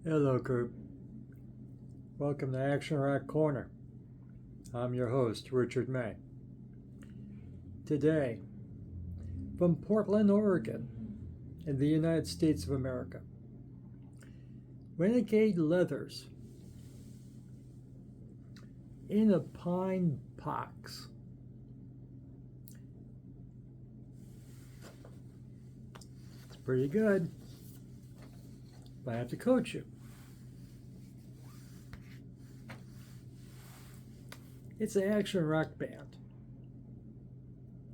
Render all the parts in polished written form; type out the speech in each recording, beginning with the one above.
Hello, group. Welcome to Action Rock Corner. I'm your host, Richard May. Today, from Portland, Oregon, in the United States of America, Renegade Leathers, In a Pine Box. It's pretty good, but I have to coach you. It's an action rock band,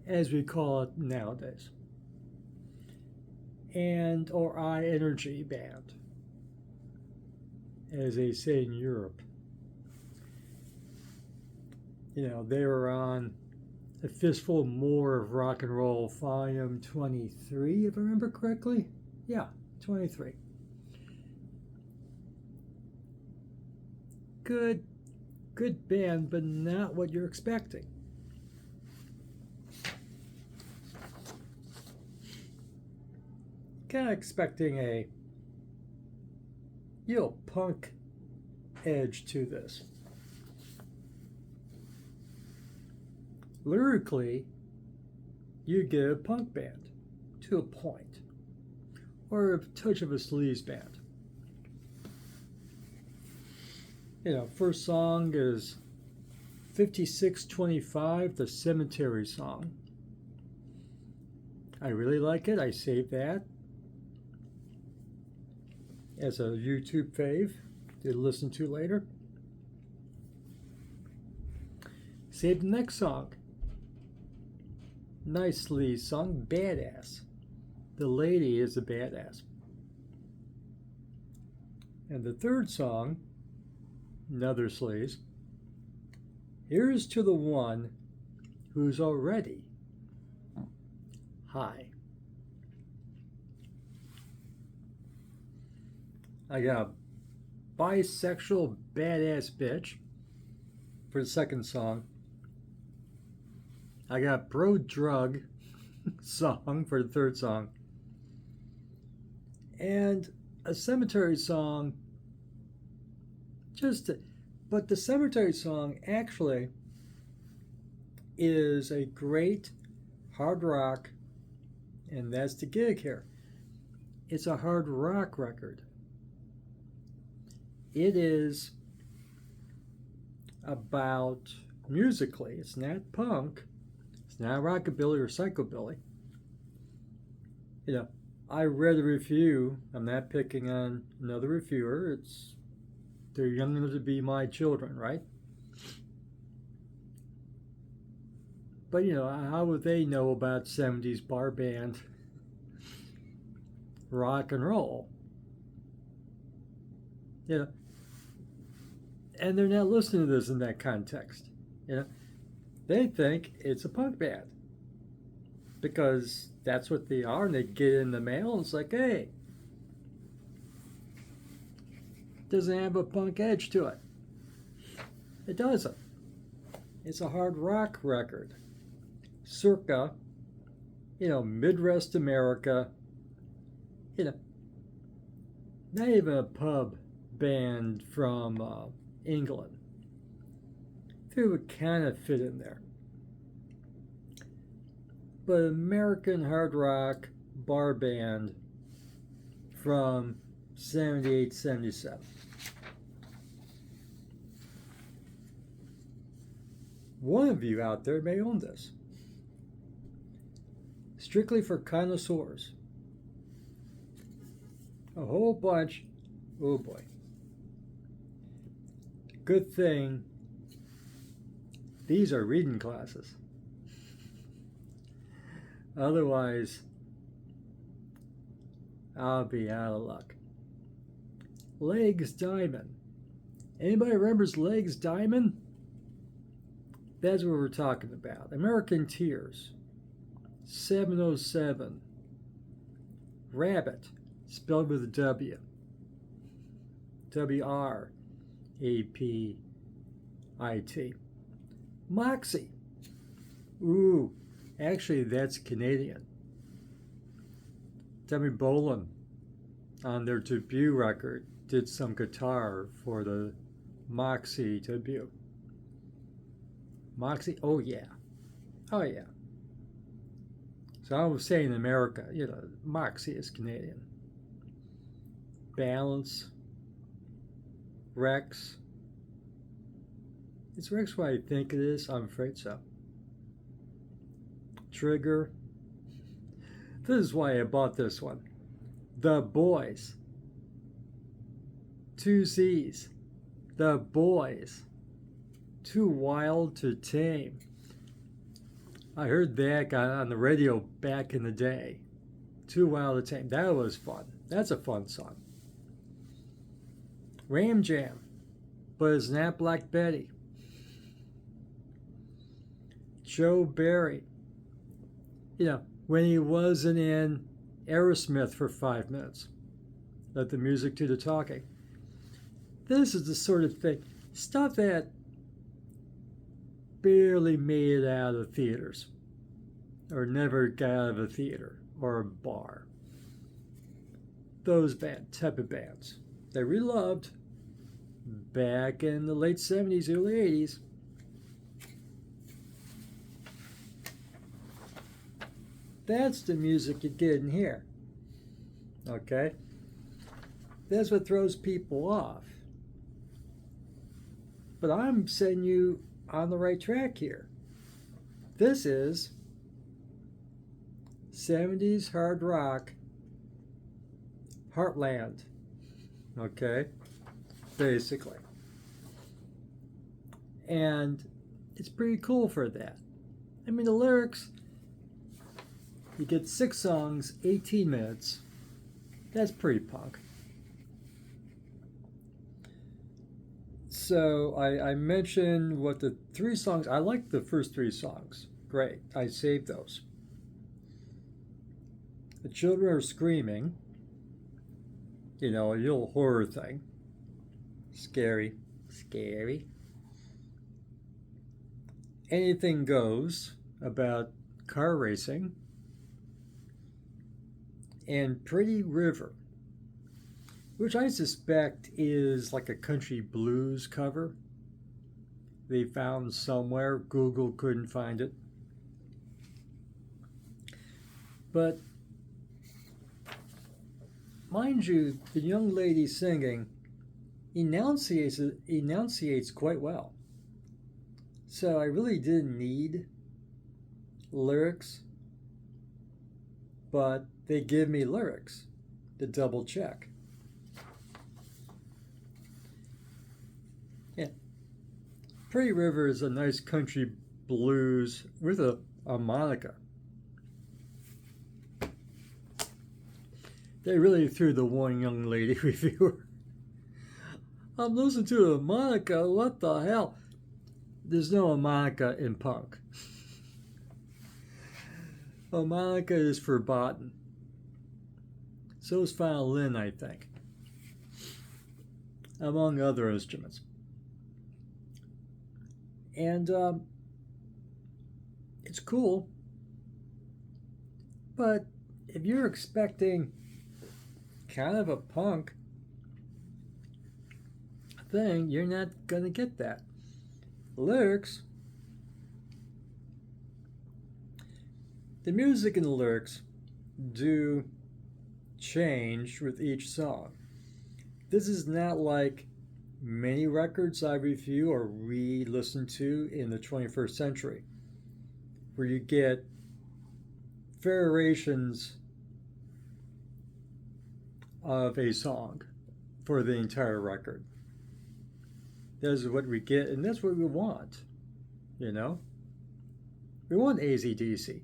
as we call it nowadays, or high energy band, as they say in Europe. You know, they were on A Fistful More of Rock and Roll, volume 23, if I remember correctly. Yeah, 23. Good band, but not what you're expecting. Kind of expecting a, punk edge to this. Lyrically, you get a punk band to a point, or a touch of a sleaze band. First song is 5625, the Cemetery song. I really like it. I saved that as a YouTube fave to listen to later. Save the next song. Nicely sung, Badass. The lady is a badass. And the third song, another sleaze. Here's to the one who's already high. I got a bisexual badass bitch for the second song. I got bro drug song for the third song. And a cemetery song. But the cemetery song actually is a great hard rock, and that's the gig here. It's a hard rock record. It is about, musically, it's not punk, it's not rockabilly or psychobilly. I read a review, I'm not picking on another reviewer, they're young enough to be my children, right? But how would they know about 70s bar band rock and roll? And they're not listening to this in that context. They think it's a punk band because that's what they are, and they get in the mail and it's like, hey, doesn't have a punk edge to it. It doesn't. It's a hard rock record. Circa, Midwest America. Not even a pub band from England. They would kind of fit in there. But American hard rock bar band from 78, 77. One of you out there may own this. Strictly for connoisseurs. A whole bunch. Oh boy. Good thing these are reading classes. Otherwise, I'll be out of luck. Legs Diamond. Anybody remembers Legs Diamond? That's what we're talking about. American Tears. 707. Rabbit, spelled with a W. WRAPIT. Moxie. Ooh, actually that's Canadian. Demi Bolin on their debut record, did some guitar for the Moxie debut. Moxie? Oh, yeah. Oh, yeah. So I was saying in America, Moxie is Canadian. Balance. Rex. Is Rex what I think it is? I'm afraid so. Trigger. This is why I bought this one. The Boys. 2 C's. The Boys. Too Wild to Tame. I heard that on the radio back in the day. Too Wild to Tame. That was fun. That's a fun song. Ram Jam. But it's not Black Betty. Joe Barry. When he wasn't in Aerosmith for 5 minutes. Let the music do the talking. This is the sort of thing, stuff that barely made it out of theaters, or never got out of a theater or a bar. Those type of bands that we loved back in the late 70s, early 80s. That's the music you get in here. Okay? That's what throws people off. But I'm setting you on the right track here. This is 70s hard rock heartland. Okay? Basically. And it's pretty cool for that. I mean, the lyrics, you get 6 songs, 18 minutes. That's pretty punk. So I mentioned what the 3 songs, I like the first 3 songs. Great, I saved those. The children are screaming. A little horror thing. Scary. Scary. Anything Goes, about car racing. And Pretty River, which I suspect is like a country blues cover they found somewhere. Google couldn't find it. But mind you, the young lady singing enunciates quite well. So I really didn't need lyrics, but they give me lyrics to double check. Yeah. Pretty River is a nice country blues with a harmonica. They really threw the one young lady reviewer. I'm listening to a harmonica, what the hell? There's no harmonica in punk. Harmonica is verboten. So is violin, I think. Among other instruments. And it's cool. But if you're expecting kind of a punk thing, you're not going to get that. Lyrics. The music and the lyrics do change with each song. This is not like many records I review or re-listen to in the 21st century, where you get variations of a song for the entire record. This is what we get, and that's what we want. We want AC/DC.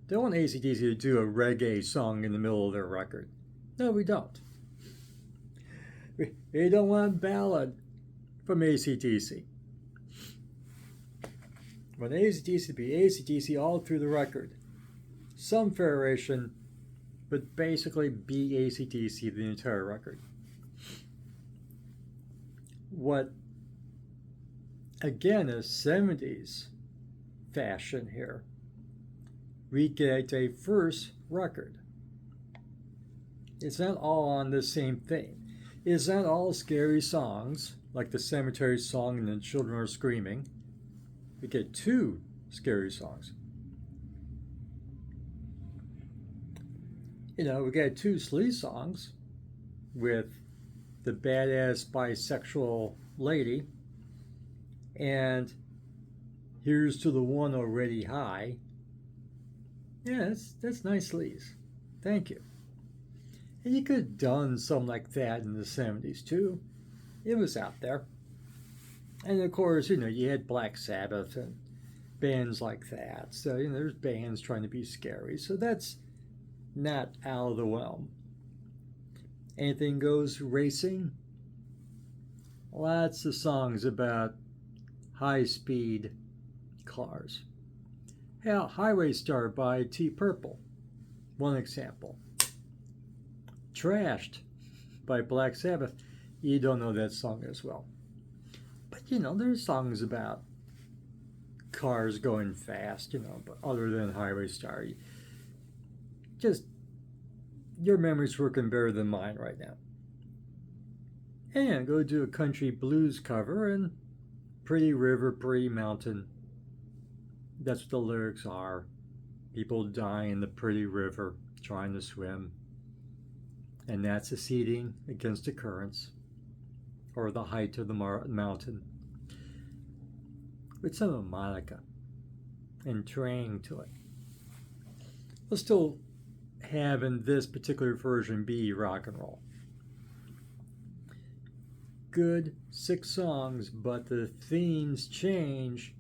They want AC/DC to do a reggae song in the middle of their record. No, we don't. We don't want ballad from AC/DC. We want AC/DC to be AC/DC all through the record. Some variation, but basically be AC/DC the entire record. What, again, is 70s fashion here. We get a first record. It's not all on the same theme. It's not all scary songs, like the cemetery song and the children are screaming. We get two scary songs. We got two sleaze songs with the badass bisexual lady and Here's to the One Already High. Yeah, that's nice sleaze. Thank you. And you could have done something like that in the 70s too. It was out there. And of course, you had Black Sabbath and bands like that. So, there's bands trying to be scary. So that's not out of the realm. Anything Goes Racing. Lots of songs about high speed cars. Hell, Highway Star by T Purple. One example. Trashed by Black Sabbath. You don't know that song as well. But there's songs about cars going fast, but other than Highway Star. Just your memory's working better than mine right now. And go do a country blues cover and Pretty River, Pretty Mountain. That's what the lyrics are. People dying in the pretty river trying to swim. And that's seceding against the currents or the height of the mountain. With some harmonica and twang to it. We'll still have in this particular version be rock and roll. Good 6 songs, but the themes change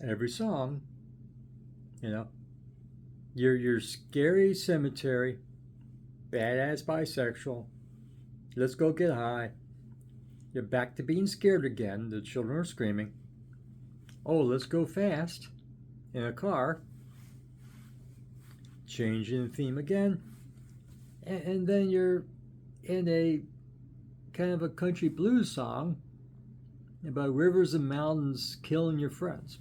every song. Your scary cemetery, badass bisexual, let's go get high. You're back to being scared again. The children are screaming. Oh, let's go fast in a car. Changing the theme again. And then you're in a kind of a country blues song about rivers and mountains killing your friends.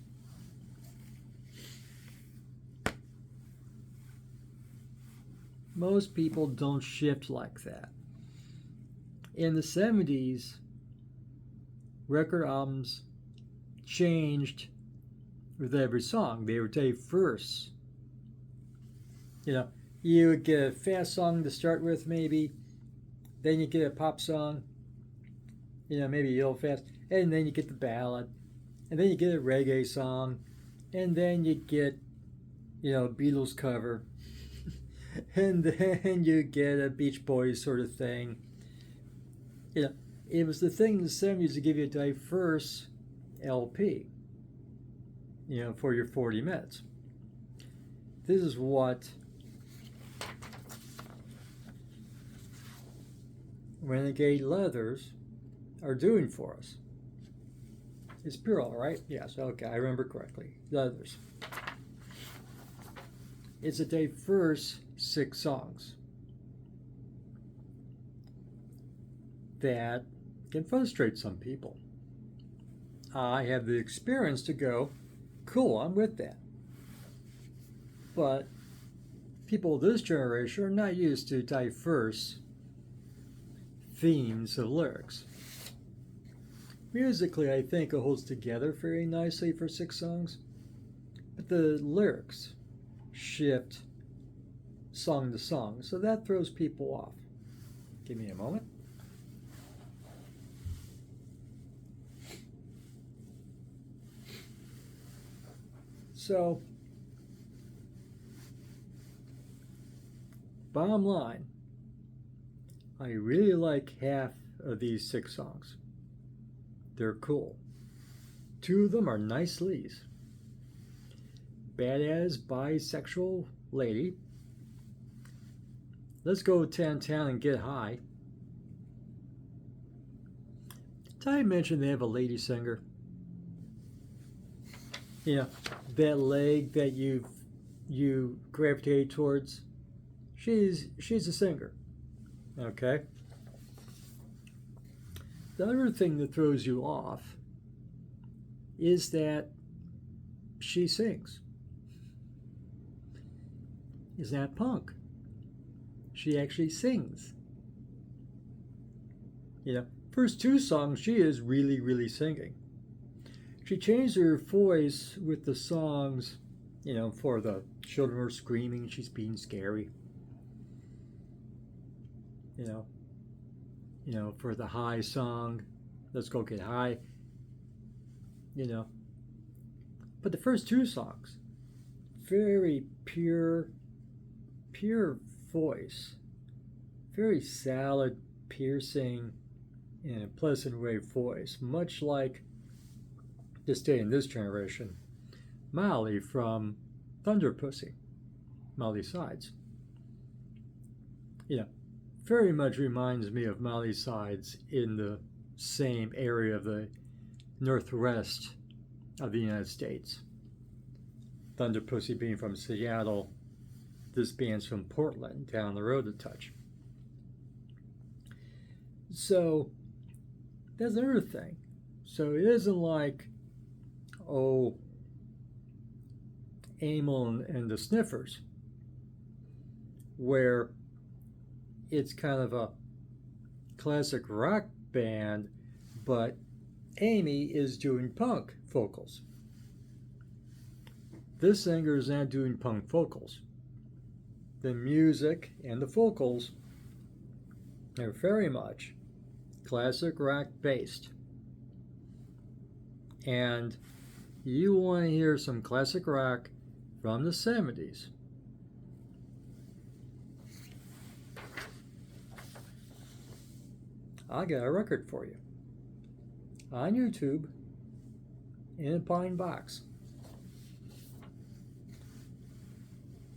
Most people don't shift like that. In the 70s, record albums changed with every song. They would take verse. You would get a fast song to start with, maybe. Then you get a pop song, maybe a little fast. And then you get the ballad. And then you get a reggae song. And then you get, Beatles cover. And then you get a Beach Boys sort of thing. It was the thing in the 70s to give you a diverse LP, for your 40 minutes. This is what Renegade Leathers are doing for us. It's plural, right? Yes, okay, I remember correctly. Leathers. It's a diverse 6 songs that can frustrate some people. I have the experience to go, cool, I'm with that. But people of this generation are not used to diverse themes of lyrics. Musically, I think it holds together very nicely for 6 songs, but the lyrics shift song to song, so that throws people off. Give me a moment. So, bottom line, I really like half of these 6 songs. They're cool. 2 of them are nice sleaze. Badass bisexual lady. Let's go downtown and get high. Did I mention they have a lady singer? That leg that you gravitate towards. She's a singer. Okay. The other thing that throws you off is that she sings. Is that punk? she actually sings. First two songs, she is really, really singing. She changed her voice with the songs, for the children were screaming, she's being scary. For the high song, let's go get high. But the first two songs, very pure voice, very salad, piercing, in a pleasant way voice, much like this day in this generation, Molly from Thunder Pussy, Molly Sides. Very much reminds me of Molly Sides in the same area of the northwest of the United States. Thunder Pussy being from Seattle, this band's from Portland, down the road a touch. So that's another thing. So it isn't like, Amel and the Sniffers, where it's kind of a classic rock band, but Amy is doing punk vocals. This singer is not doing punk vocals. The music and the vocals are very much classic rock based. And you want to hear some classic rock from the 70s. I got a record for you on YouTube in a pine box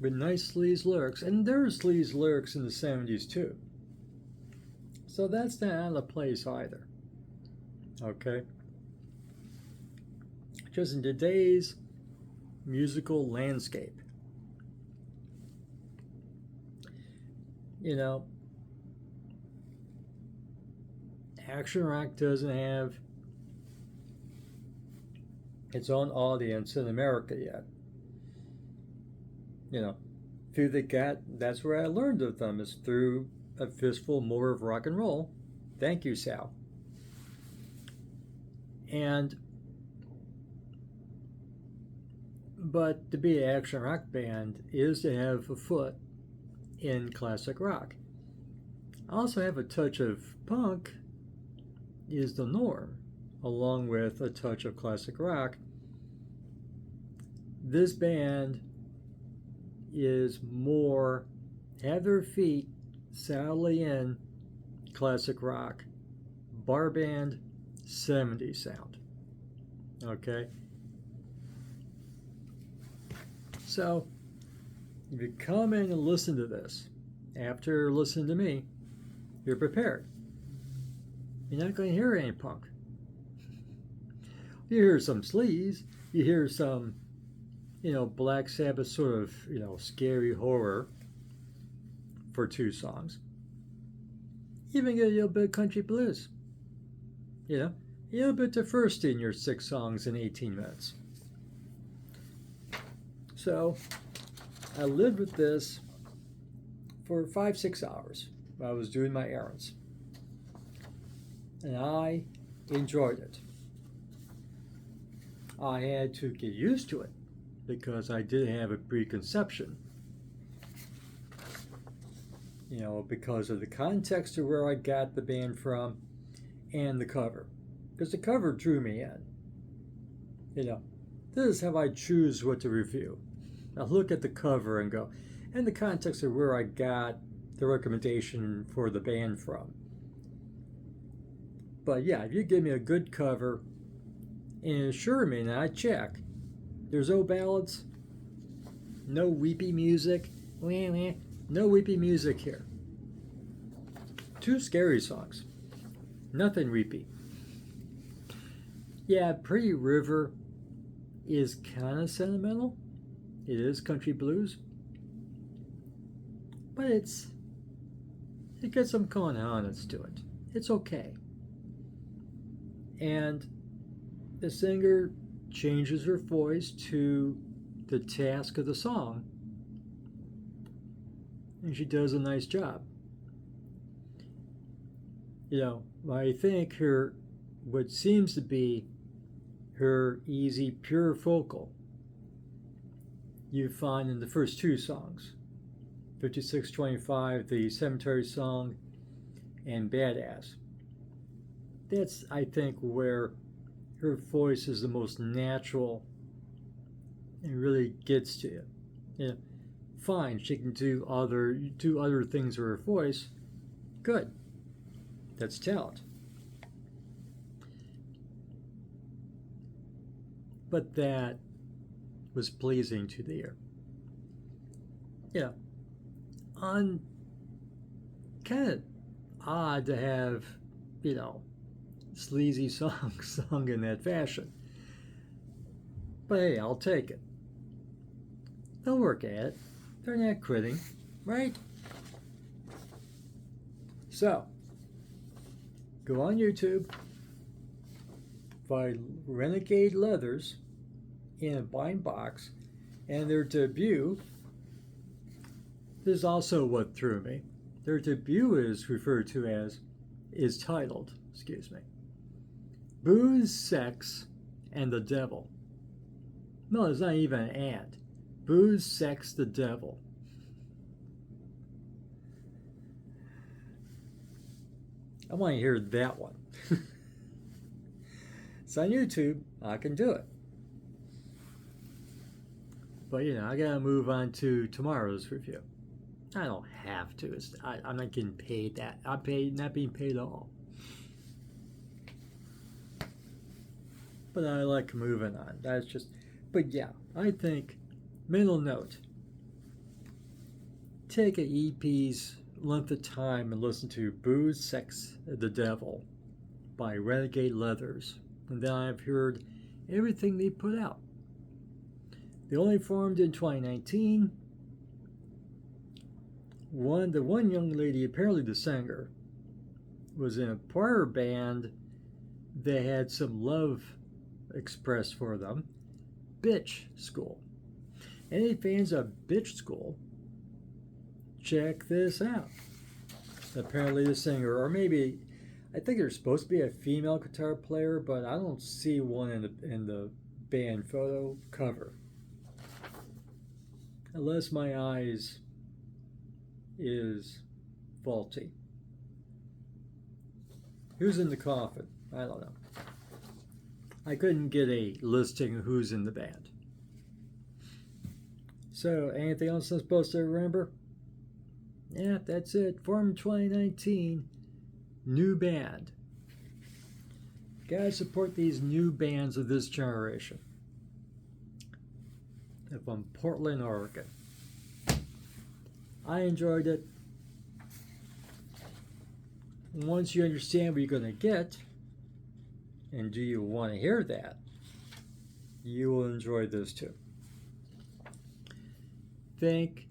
with nice sleaze lyrics, and there's sleaze lyrics in the 70s too. So that's not out of place either. Okay? Just in today's musical landscape, action rock doesn't have its own audience in America yet. Through that's where I learned of them, is through A Fistful More of Rock and Roll. Thank you, Sal. But to be an action rock band is to have a foot in classic rock. Also have a touch of punk is the norm, along with a touch of classic rock. This band is more have their feet solidly in classic rock, bar band, 70s sound. Okay? So, if you come in and listen to this, after listening to me, you're prepared. You're not going to hear any punk. You hear some sleaze, you hear some, Black Sabbath sort of, scary horror for two songs. Even get a little bit of country blues. A little bit diverse in your 6 songs in 18 minutes. So, I lived with this for 5-6 hours while I was doing my errands. And I enjoyed it. I had to get used to it because I did have a preconception. Because of the context of where I got the band from and the cover. Because the cover drew me in. This is how I choose what to review. I look at the cover and go, and the context of where I got the recommendation for the band from. But yeah, if you give me a good cover and assure me, and I check, there's no ballads, no weepy music, no weepy music here. 2 scary songs, nothing weepy. Yeah, Pretty River is kind of sentimental. It is country blues, but it gets some cojones to it. It's okay. And the singer changes her voice to the task of the song. and she does a nice job. You know, I think her, what seems to be her easy, pure vocal, you find in the first two songs, 5625, the Cemetery Song, and Badass. That's, I think, where her voice is the most natural and really gets to you. You know, fine, she can do other things with her voice. Good. That's talent. But that was pleasing to the ear. Yeah. On kind of odd to have, you know, sleazy songs sung in that fashion. But hey, I'll take it. They'll work at it. They're not quitting, right? So, go on YouTube, find Renegade Leathers in a blind box, and their debut is also what threw me. Their debut is referred to as, is titled, Booze, Sex, and the Devil. No, it's not even an and. Booze, Sex, the Devil. I want to hear that one. It's on YouTube. I can do it. But, you know, I got to move on to tomorrow's review. I don't have to. I'm not getting paid that. I'm not being paid at all. But I like moving on. That's just, but yeah, I think, mental note, take an EP's length of time and listen to Booze, Sex, the Devil by Renegade Leathers. And then I've heard everything they put out. They only formed in 2019. The one young lady, apparently the singer, was in a prior band that had some love expressed for them, Bitch School. Any fans of Bitch School, check this out. Apparently the singer, or maybe, I think there's supposed to be a female guitar player, but I don't see one in the band photo cover. Unless my eyes is faulty. Who's in the coffin? I don't know. I couldn't get a listing of who's in the band. So, anything else I'm supposed to remember? Yeah, that's it. Formed 2019. New band. Gotta support these new bands of this generation. From Portland, Oregon. I enjoyed it. Once you understand what you're going to get, and do you want to hear that, you will enjoy this too. Think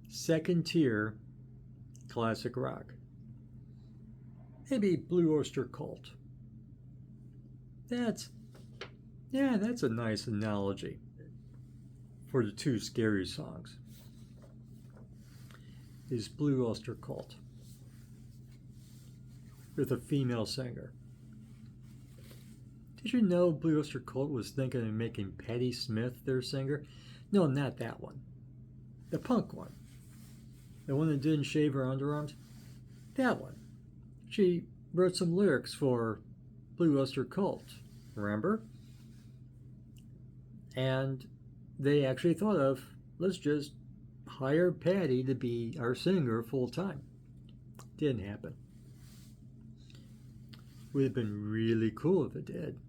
second tier classic rock. Maybe Blue Oyster Cult. That's a nice analogy for the two scary songs. Is Blue Oyster Cult with a female singer. Did you know Blue Oyster Cult was thinking of making Patti Smith their singer? No, not that one. The punk one. The one that didn't shave her underarms? That one. She wrote some lyrics for Blue Oyster Cult, remember? And they actually thought of, let's just hire Patti to be our singer full time. Didn't happen. Would have been really cool if it did,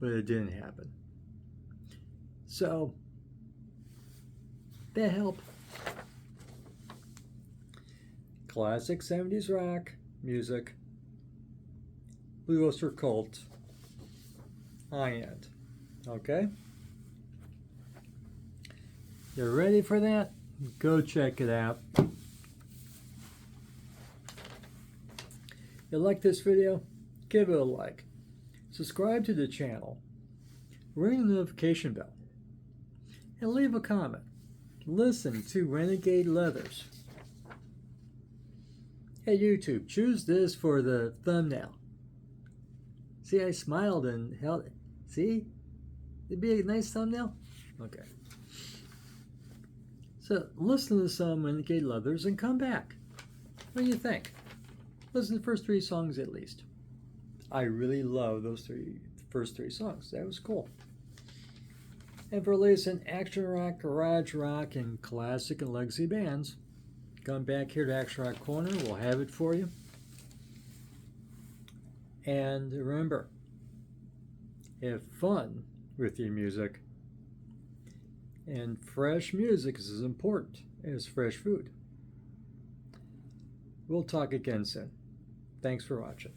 but it didn't happen. So that helped. Classic 70s rock music, Blue Oyster Cult, high-end. Okay? You're ready for that? Go check it out. You like this video? Give it a like. Subscribe to the channel. Ring the notification bell. And leave a comment. listen to Renegade Leathers. Hey YouTube, choose this for the thumbnail. See, I smiled and held it. See? It'd be a nice thumbnail? Okay. So listen to some Renegade Leathers and come back. What do you think? Listen to the first 3 songs at least. I really love those first three songs. That was cool. And for latest in action rock, garage rock, and classic and legacy bands, come back here to Action Rock Corner. We'll have it for you. And remember, have fun with your music. And fresh music is as important as fresh food. We'll talk again soon. Thanks for watching.